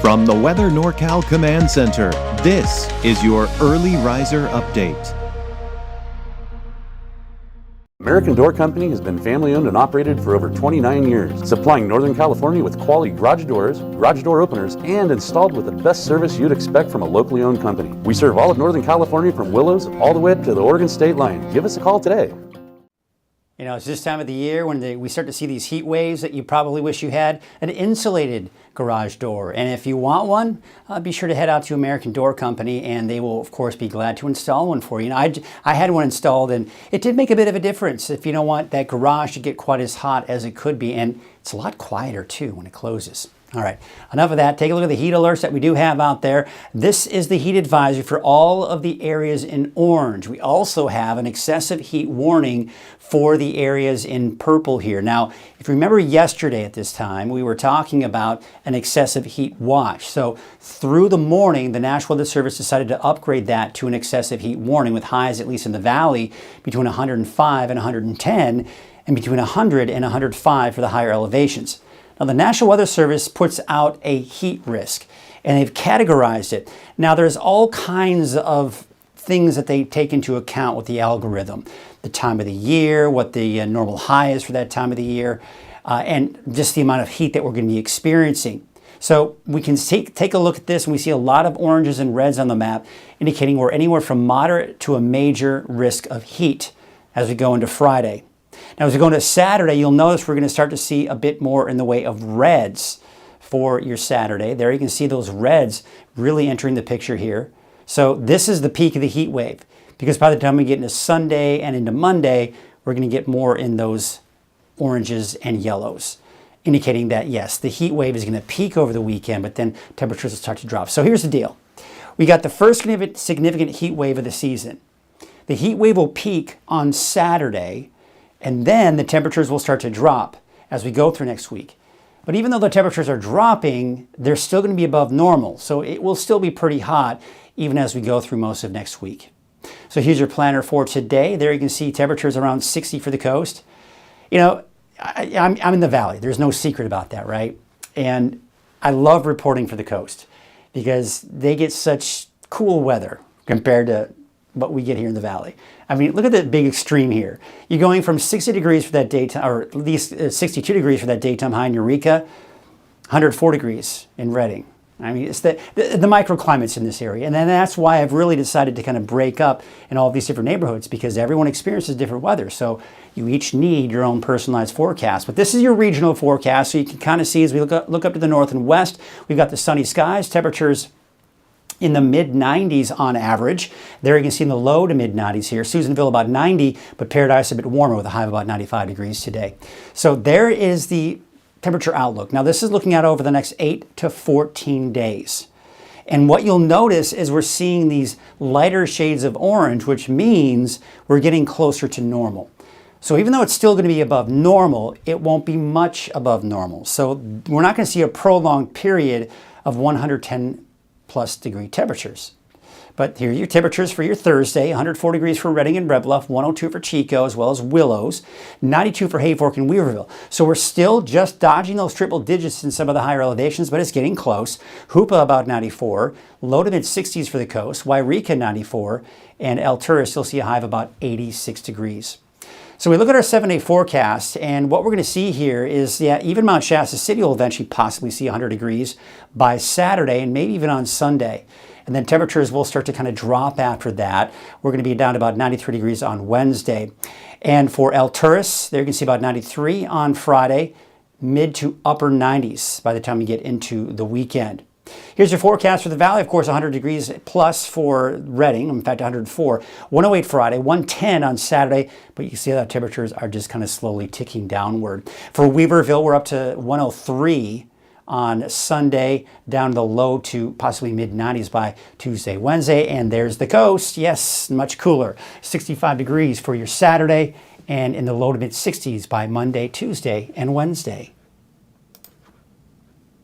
From the Weather NorCal Command Center, this is your Early Riser Update. American Door Company has been family-owned and operated for over 29 years, supplying Northern California with quality garage doors, garage door openers, and installed with the best service you'd expect from a locally owned company. We serve all of Northern California from Willows all the way up to the Oregon state line. Give us a call today. You know, it's this time of the year when we start to see these heat waves that you probably wish you had an insulated garage door. And if you want one, be sure to head out to American Door Company, and they will, of course, be glad to install one for you. Now, I had one installed, and it did make a bit of a difference if you don't want that garage to get quite as hot as it could be. And it's a lot quieter, too, when it closes. All right, enough of that. Take a look at the heat alerts that we do have out there. This is the heat advisory for all of the areas in orange. We also have an excessive heat warning for the areas in purple here. Now, if you remember yesterday at this time, we were talking about an excessive heat watch. So through the morning, the National Weather Service decided to upgrade that to an excessive heat warning with highs, at least in the valley, between 105 and 110, and between 100 and 105 for the higher elevations. Now, the National Weather Service puts out a heat risk, and they've categorized it. Now, there's all kinds of things that they take into account with the algorithm. The time of the year, what the normal high is for that time of the year, and just the amount of heat that we're going to be experiencing. So we can take a look at this, and we see a lot of oranges and reds on the map, indicating we're anywhere from moderate to a major risk of heat as we go into Friday. Now, as we go into Saturday, you'll notice we're going to start to see a bit more in the way of reds for your Saturday. There you can see those reds really entering the picture here. So this is the peak of the heat wave, because by the time we get into Sunday and into Monday, we're going to get more in those oranges and yellows, indicating that, yes, the heat wave is going to peak over the weekend, but then temperatures will start to drop. So here's the deal. We got the first significant heat wave of the season. The heat wave will peak on Saturday, and then the temperatures will start to drop as we go through next week. But even though the temperatures are dropping, they're still going to be above normal. So it will still be pretty hot even as we go through most of next week. So here's your planner for today. There you can see temperatures around 60 for the coast. You know, I'm in the valley. There's no secret about that, right? And I love reporting for the coast because they get such cool weather compared to what we get here in the valley. I mean, look at that big extreme here. You're going from 60 degrees for that daytime, or at least 62 degrees for that daytime high in Eureka, 104 degrees in Redding. I mean, it's the microclimates in this area. And then that's why I've really decided to kind of break up in all these different neighborhoods, because everyone experiences different weather. So you each need your own personalized forecast. But this is your regional forecast. So you can kind of see as we look up to the north and west, we've got the sunny skies, temperatures in the mid-90s on average. There you can see in the low to mid-90s here. Susanville about 90, but Paradise a bit warmer with a high of about 95 degrees today. So there is the temperature outlook. Now this is looking at over the next 8 to 14 days. And what you'll notice is we're seeing these lighter shades of orange, which means we're getting closer to normal. So even though it's still going to be above normal, it won't be much above normal. So we're not going to see a prolonged period of 110 plus degree temperatures. But here are your temperatures for your Thursday: 104 degrees for Redding and Red Bluff, 102 for Chico, as well as Willows, 92 for Hayfork and Weaverville. So we're still just dodging those triple digits in some of the higher elevations, but it's getting close. Hoopa about 94, low to mid 60s for the coast, Wairika 94, and Alturas you'll see a high of about 86 degrees. So we look at our 7-day forecast, and what we're going to see here is, yeah, even Mount Shasta City will eventually possibly see 100 degrees by Saturday and maybe even on Sunday. And then temperatures will start to kind of drop after that. We're going to be down to about 93 degrees on Wednesday. And for Alturas, there you can see about 93 on Friday, mid to upper 90s by the time we get into the weekend. Here's your forecast for the valley. Of course, 100 degrees plus for Redding. In fact, 104. 108 Friday, 110 on Saturday. But you can see that temperatures are just kind of slowly ticking downward. For Weaverville, we're up to 103 on Sunday, down to the low to possibly mid-90s by Tuesday, Wednesday. And there's the coast. Yes, much cooler. 65 degrees for your Saturday, and in the low to mid-60s by Monday, Tuesday, and Wednesday.